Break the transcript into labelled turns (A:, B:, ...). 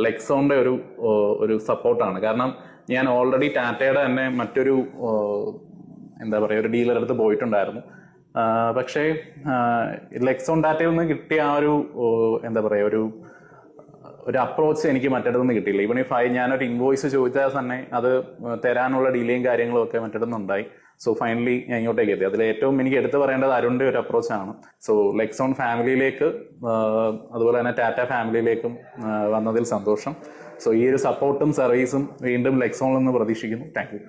A: ലെക്സോണിൻ്റെ ഒരു സപ്പോർട്ടാണ്. കാരണം ഞാൻ ഓൾറെഡി ടാറ്റയുടെ തന്നെ മറ്റൊരു എന്താ പറയുക ഒരു ഡീലർ അടുത്ത് പോയിട്ടുണ്ടായിരുന്നു. പക്ഷേ ലെക്സോൺ ടാറ്റയിൽ നിന്ന് കിട്ടിയ ആ ഒരു എന്താ പറയുക ഒരു അപ്രോച്ച് എനിക്ക് മറ്റിടത്തുനിന്ന് കിട്ടിയില്ല. ഈവൻ ഞാനൊരു ഇൻവോയ്സ് ചോദിച്ചാൽ തന്നെ അത് തരാനുള്ള ഡിലേയും കാര്യങ്ങളും ഒക്കെ മറ്റിടത്തുനിന്നുണ്ടായി. സോ ഫൈനലി ഞാൻ ഇങ്ങോട്ടേക്ക് എത്തി. അതിൽ ഏറ്റവും എനിക്ക് എടുത്തു പറയേണ്ടത് അരുണിന്റെ ഒരു അപ്രോച്ചാണ്. സോ ലെക്സോൺ ഫാമിലിയിലേക്ക് അതുപോലെ തന്നെ ടാറ്റ ഫാമിലിയിലേക്കും വന്നതിൽ സന്തോഷം. സോ ഈ ഒരു സപ്പോർട്ടും സർവീസും വീണ്ടും ലെക്സോണിൽ നിന്ന് പ്രതീക്ഷിക്കുന്നു. Thank you.